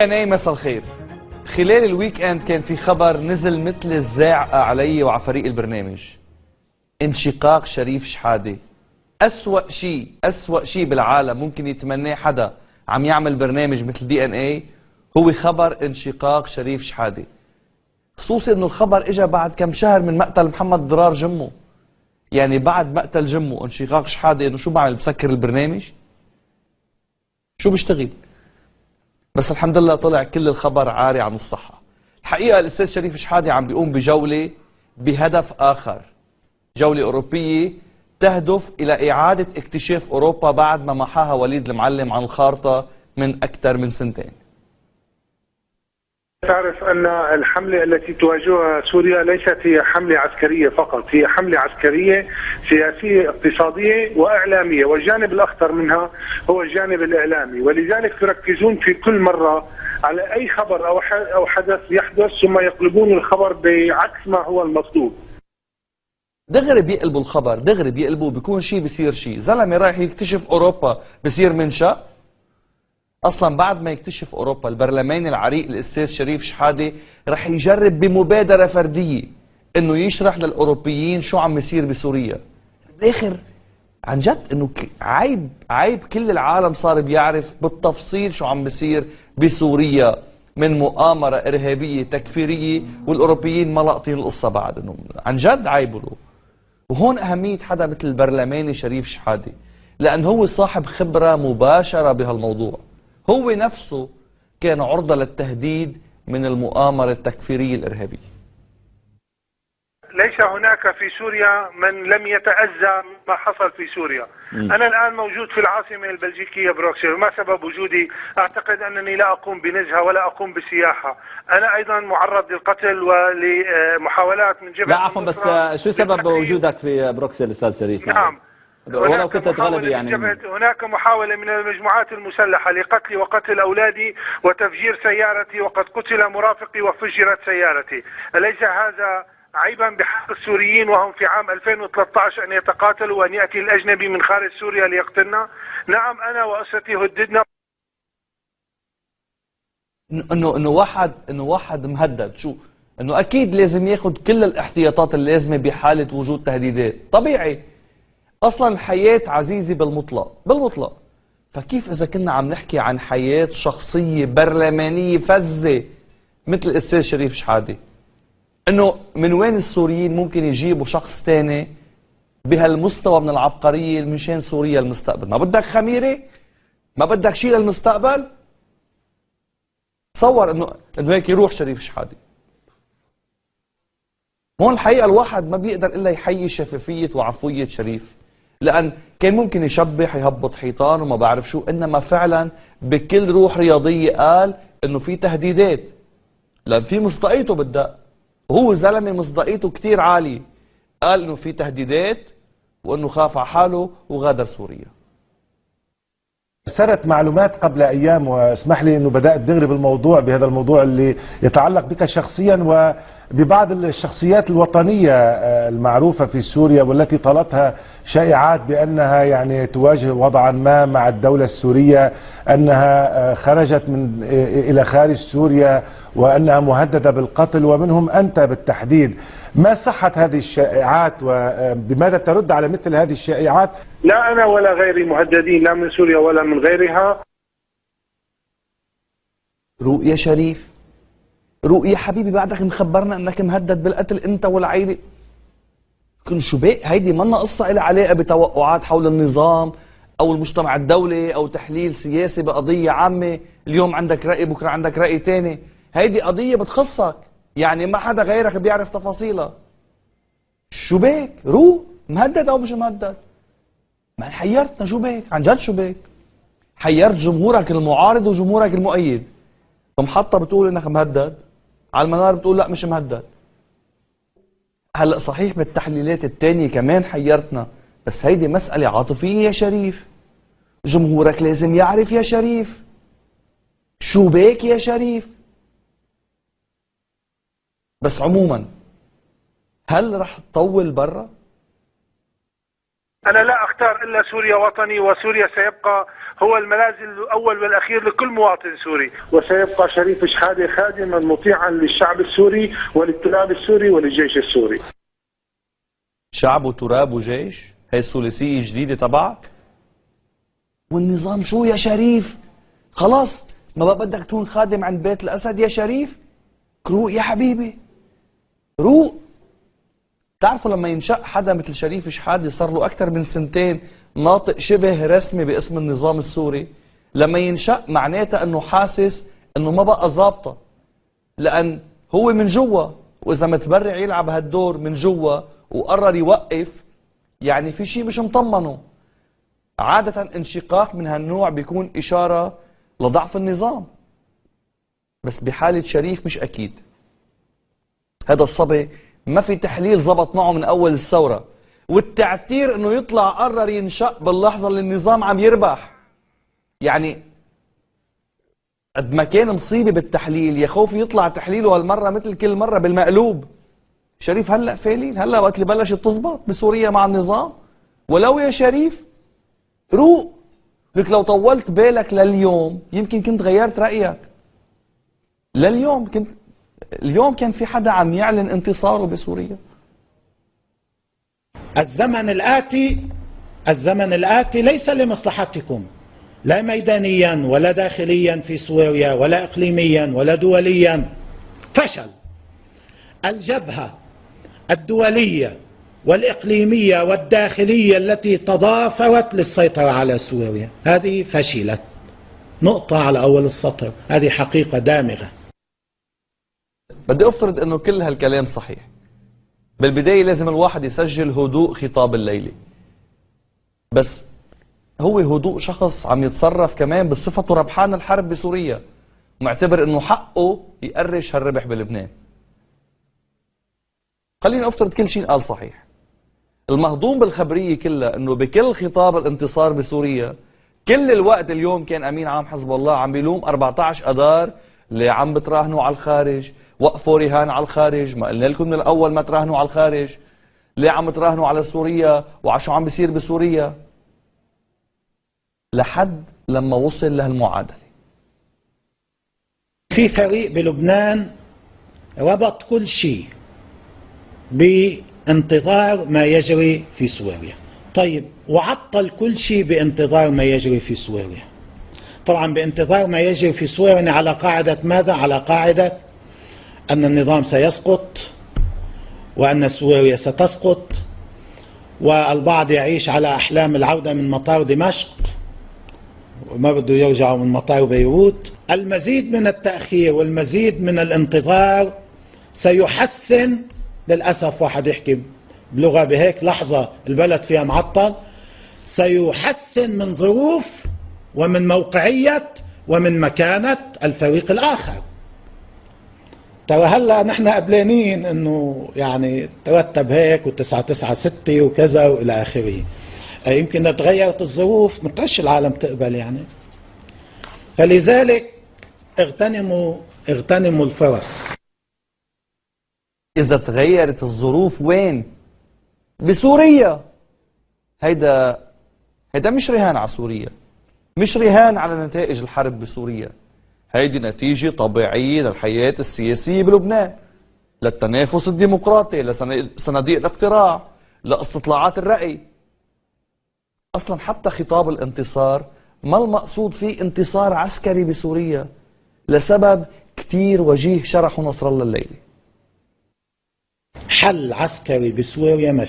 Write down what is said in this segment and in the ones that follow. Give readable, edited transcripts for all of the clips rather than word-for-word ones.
مساء الخير. خلال الويك اند كان في خبر نزل مثل الزاعقة علي وعلى فريق البرنامج. انشقاق شريف شحادة. أسوأ شيء بالعالم ممكن يتمناه حدا عم يعمل برنامج مثل دي ان اي هو خبر انشقاق شريف شحادة. خصوصي انه الخبر اجى بعد كم شهر من مقتل محمد ضرار جمو. يعني بعد مقتل جمو انشقاق شحادة، انه شو بعمل؟ بسكر البرنامج؟ شو بشتغل؟ بس الحمد لله طلع كل الخبر عاري عن الصحة. الحقيقة الأستاذ شريف شحادة عم بيقوم بجولة بهدف آخر، جولة أوروبية تهدف إلى إعادة اكتشاف أوروبا بعد ما محاها وليد المعلم عن الخارطة من أكثر من سنتين. تعرف أن الحملة التي تواجهها سوريا ليست هي حملة عسكرية فقط، هي حملة عسكرية سياسية اقتصادية وإعلامية، والجانب الأخطر منها هو الجانب الإعلامي، ولذلك يركزون في كل مرة على أي خبر أو حدث يحدث ثم يقلبون الخبر بعكس ما هو المطلوب. دغري بيقلبوا الخبر، دغري بيقلبوا، بيكون شيء بصير شيء. زلمة رايح يكتشف أوروبا بصير منشأ. اصلا بعد ما يكتشف اوروبا البرلماني العريق الاستاذ شريف شحاده رح يجرب بمبادره فرديه انه يشرح للاوروبيين شو عم يصير بسوريا. بالاخر عن جد انه عيب كل العالم صار بيعرف بالتفصيل شو عم بيصير بسوريا من مؤامره ارهابيه تكفيريه، والاوروبيين ما لاقطين القصه بعد. انه عن جد عيب له. وهون اهميه حدا مثل البرلماني شريف شحاده، لان هو صاحب خبره مباشره بهالموضوع. هو نفسه كان عرضة للتهديد من المؤامرة التكفيرية الإرهابية. ليس هناك في سوريا من لم يتأذى ما حصل في سوريا. أنا الآن موجود في العاصمة البلجيكية بروكسل، وما سبب وجودي؟ أعتقد أنني لا أقوم بنزهة ولا أقوم بسياحة. أنا أيضا معرض للقتل ولمحاولات من جبهة. لا عفوا، بس شو سبب وجودك في بروكسل أستاذ شريف؟ نعم، ولو كنت تغلبي يعني هناك محاولة من المجموعات المسلحة لقتلي وقتل أولادي وتفجير سيارتي، وقد قتل مرافقي وفجرت سيارتي. أليس هذا عيبا بحق السوريين وهم في عام 2013 أن يتقاتلوا وأن يأتي الأجنبي من خارج سوريا ليقتلنا؟ نعم، أنا وأسرتي هددنا. انه واحد مهدد، شو؟ انه اكيد لازم ياخذ كل الاحتياطات اللازمة بحالة وجود تهديدات، طبيعي. اصلا الحياة عزيزة بالمطلق. فكيف اذا كنا عم نحكي عن حياة شخصية برلمانية فزة مثل الاستاذ شريف شحادة، انه من وين السوريين ممكن يجيبوا شخص ثاني بهالمستوى من العبقرية مشان سوريا المستقبل؟ ما بدك خميرة؟ ما بدك شيء للمستقبل؟ تصور انه هيك يروح شريف شحادة. هون الحقيقة الواحد ما بيقدر الا يحيي شفافية وعفوية شريف، لأن كان ممكن يشبح يهبط حيطان وما بعرف شو، إنما فعلا بكل روح رياضية قال إنه في تهديدات، لأن في مصداقيته بالدق، وهو زلمة مصداقيته كتير عالية. قال إنه في تهديدات وإنه خاف على حاله وغادر سوريا. سرت معلومات قبل أيام، واسمح لي أنه بدأت دغري بالموضوع، بهذا الموضوع اللي يتعلق بك شخصيا وببعض الشخصيات الوطنية المعروفة في سوريا، والتي طالتها شائعات بأنها يعني تواجه وضعا ما مع الدولة السورية، أنها خرجت إلى خارج سوريا، وأنها مهددة بالقتل، ومنهم أنت بالتحديد. ما صحة هذه الشائعات وبماذا ترد على مثل هذه الشائعات؟ لا أنا ولا غيري مهددين، لا من سوريا ولا من غيرها. رؤيا شريف، رؤيا حبيبي، بعدك مخبرنا أنك مهدد بالقتل أنت والعائلة. كن شو بيه؟ هيدي منا قصة إلها علاقة بتوقعات حول النظام أو المجتمع الدولي أو تحليل سياسي بقضية عامة. اليوم عندك رأي، بكرة عندك رأي تاني. هيدي قضية بتخصك، يعني ما حدا غيرك بيعرف تفاصيلها. شو بيك؟ روح مهدد أو مش مهدد؟ ما حيرتنا. شو بيك؟ عن جد شو بيك؟ حيرت جمهورك المعارض وجمهورك المؤيد. بمحطة بتقول إنك مهدد، على المنار بتقول لا مش مهدد. هلا صحيح بالتحليلات التانية كمان حيرتنا، بس هيدي مسألة عاطفية يا شريف. جمهورك لازم يعرف يا شريف. شو بيك يا شريف؟ بس عموما، هل رح تطول برا؟ أنا لا أختار إلا سوريا وطني، وسوريا سيبقى هو الملاذ الأول والأخير لكل مواطن سوري، وسيبقى شريف شحادة خادما مطيعا للشعب السوري وللتراب السوري وللجيش السوري. شعب وتراب وجيش، هي الثلاثية جديدة تبعك؟ والنظام شو يا شريف؟ خلاص ما بقى بدك تكون خادم عند بيت الأسد يا شريف؟ روق يا حبيبي، روق. تعرفوا لما ينشأ حدا مثل شريف شحادة صار له أكثر من سنتين ناطق شبه رسمي باسم النظام السوري، لما ينشأ معناتها أنه حاسس أنه ما بقى ظابطة، لأن هو من جوا، وإذا متبرع يلعب هالدور من جوا وقرر يوقف يعني في شيء مش مطمنه. عادة انشقاق من هالنوع بيكون إشارة لضعف النظام، بس بحالة شريف مش أكيد. هذا الصبي ما في تحليل زبط معه من أول الثورة، والتعتير أنه يطلع قرر ينشق باللحظة اللي النظام عم يربح. يعني قد ما كان مصيبة بالتحليل، يا خوفي يطلع تحليله هالمرة مثل كل مرة بالمقلوب. شريف هلأ فايلين، هلأ وقت اللي بلشت تزبط بسوريا مع النظام. ولو يا شريف روق، لك لو طولت بالك لليوم يمكن كنت غيرت رأيك. لليوم اليوم كان في حدا عم يعلن انتصاره بسوريا. الزمن الآتي ليس لمصلحتكم، لا ميدانيا ولا داخليا في سوريا ولا إقليميا ولا دوليا. فشل الجبهة الدولية والإقليمية والداخلية التي تضافرت للسيطرة على سوريا، هذه فشلت. نقطة على أول السطر، هذه حقيقة دامغة. بدي أفترض أنه كل هالكلام صحيح. بالبداية لازم الواحد يسجل هدوء خطاب الليلة، بس هو هدوء شخص عم يتصرف كمان بصفته ربحان الحرب بسوريا، معتبر أنه حقه يقرش هالربح بلبنان. خلينا أفترض كل شيء قال صحيح. المهضوم بالخبرية كلها أنه بكل خطاب الانتصار بسوريا كل الوقت اليوم كان أمين عام حزب الله عم بيلوم 14 أذار اللي عم بتراهنوا على الخارج، وقفوا رهان على الخارج، ما قلنا لكم من الأول ما تراهنوا على الخارج، ليه عم تراهنوا على سوريا وعلى شو عم بيصير بسوريا، لحد لما وصل لهالمعادلة. في فريق بلبنان ربط كل شيء بانتظار ما يجري في سوريا. طيب، وعطل كل شيء بانتظار ما يجري في سوريا. طبعا بانتظار ما يجري في سوريا على قاعدة ماذا؟ على قاعدة أن النظام سيسقط وأن سوريا ستسقط، والبعض يعيش على أحلام العودة من مطار دمشق وما بده يرجعوا من مطار بيروت. المزيد من التأخير والمزيد من الانتظار سيحسن، للأسف واحد يحكي بلغة بهيك لحظة البلد فيها معطل، سيحسن من ظروف ومن موقعية ومن مكانة الفريق الآخر. ترى هلا نحن قبلانين انه يعني ترتب هيك و996 وكذا والى اخره. يمكن تغيرت الظروف، متعش العالم تقبل يعني. فلذلك اغتنموا الفرص. إذا تغيرت الظروف وين؟ بسوريا. هيدا مش رهان على سوريا، مش رهان على نتائج الحرب بسوريا. هيدي نتيجة طبيعية للحياة السياسية بلبنان، للتنافس الديمقراطي، لصناديق الاقتراع، لاستطلاعات الرأي. أصلا حتى خطاب الانتصار ما المقصود فيه انتصار عسكري بسوريا، لسبب كتير وجيه شرحه نصر الله الليلي. حل عسكري بسوريا ما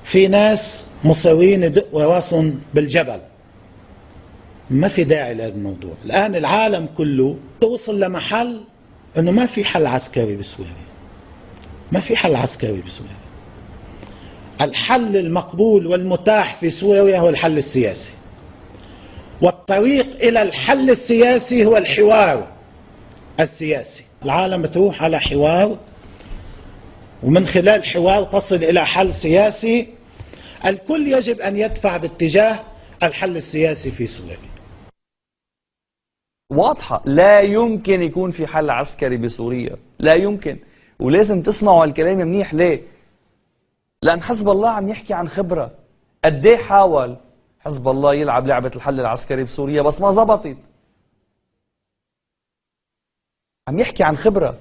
في ناس مصرين يدقوا راسهم بالجبل. ما في داعي لهذا الموضوع. الآن العالم كله وصل لمحل أنه ما في حل عسكري بسوريا، ما في حل عسكري بسوريا. الحل المقبول والمتاح في سوريا هو الحل السياسي، والطريق إلى الحل السياسي هو الحوار السياسي. العالم بتروح على حوار، ومن خلال حوار تصل إلى حل سياسي. الكل يجب أن يدفع باتجاه الحل السياسي في سوريا. واضحة، لا يمكن يكون في حل عسكري بسوريا، لا يمكن. ولازم تسمعوا هالكلام منيح. ليه؟ لأن حزب الله عم يحكي عن خبرة. قد ايه حاول حزب الله يلعب لعبة الحل العسكري بسوريا بس ما زبطت. عم يحكي عن خبرة،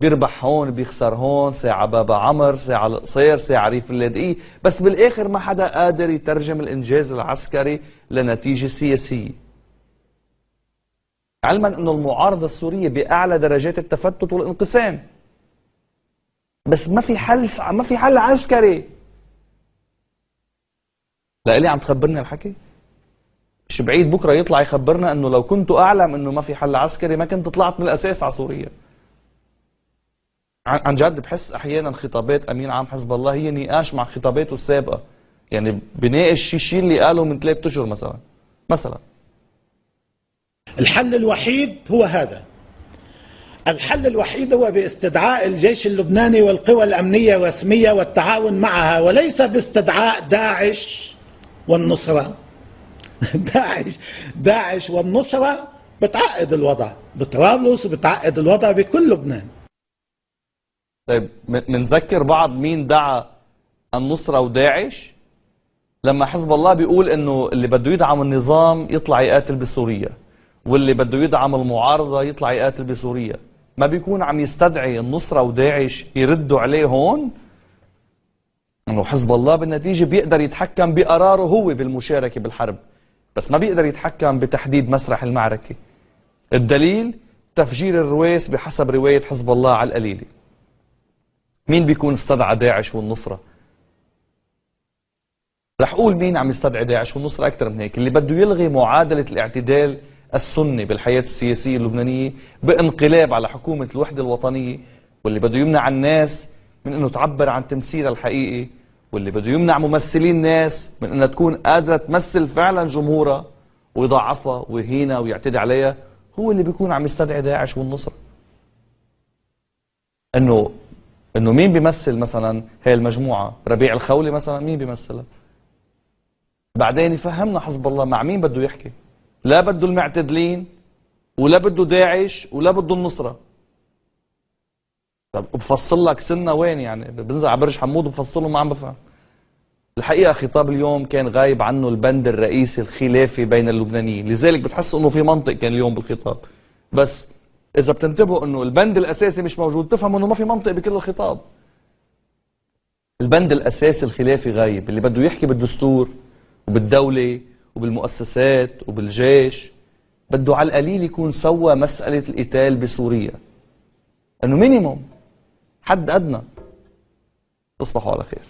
بيربح هون بيخسر هون، ساعة بابا عمر، ساعة القصير، ساعة ريف اللاذقية، بس بالآخر ما حدا قادر يترجم الإنجاز العسكري لنتيجة سياسية. علما أنه المعارضة السورية بأعلى درجات التفتت والانقسام، بس ما في حل عسكري. لإلي عم تخبرني الحكي؟ مش بعيد بكره يطلع يخبرنا انه لو كنت اعلم انه ما في حل عسكري ما كنت طلعت من الاساس على سوريا. عن جد بحس احيانا خطابات امين عام حزب الله هي نقاش مع خطاباته السابقه، يعني بناقش شيء اللي قاله من 3 اشهر مثلا. الحل الوحيد هو هذا. الحل الوحيد هو باستدعاء الجيش اللبناني والقوى الأمنية الرسمية والتعاون معها، وليس باستدعاء داعش والنصرة. داعش والنصرة بتعقد الوضع بطرابلس وبتعقد الوضع بكل لبنان. طيب منذكر بعض مين دعا النصرة وداعش؟ لما حزب الله بيقول انه اللي بده يدعم النظام يطلع يقاتل بسوريا، واللي بده يدعم المعارضة يطلع يقاتل بسوريا، ما بيكون عم يستدعي النصرة وداعش يردوا عليه هون؟ انه حزب الله بالنتيجة بيقدر يتحكم بقراره هو بالمشاركة بالحرب، بس ما بيقدر يتحكم بتحديد مسرح المعركة. الدليل تفجير الرواس بحسب رواية حزب الله على القليلة. مين بيكون استدعى داعش والنصرة؟ رح أقول مين عم يستدعي داعش والنصرة أكثر من هيك، اللي بده يلغي معادلة الاعتدال السني بالحياة السياسية اللبنانية بانقلاب على حكومة الوحدة الوطنية، واللي بده يمنع الناس من أنه تعبر عن تمثيلها الحقيقي، واللي بده يمنع ممثلين ناس من أنها تكون قادرة تمثل فعلا جمهورها ويضعفها ويهينها ويعتدي عليها، هو اللي بيكون عم يستدعي داعش والنصرة. انه مين بيمثل مثلا هاي المجموعة؟ ربيع الخولي مثلا مين بيمثلها؟ بعدين يفهمنا حزب الله مع مين بده يحكي. لا بده المعتدلين ولا بده داعش ولا بده النصرة. طب بفصل لك سنة وين يعني؟ بنزل على برج حمود وبفصله ما عم بفهم. الحقيقة خطاب اليوم كان غايب عنه البند الرئيسي الخلافي بين اللبنانيين، لذلك بتحس انه في منطق كان اليوم بالخطاب. بس إذا بتنتبهوا انه البند الأساسي مش موجود تفهموا انه ما في منطق بكل الخطاب. البند الأساسي الخلافي غايب، اللي بده يحكي بالدستور وبالدولة وبالمؤسسات وبالجيش بده على القليل يكون سوى مسألة القتال بسوريا، انه مينيموم حد أدنى. تصبحوا على خير.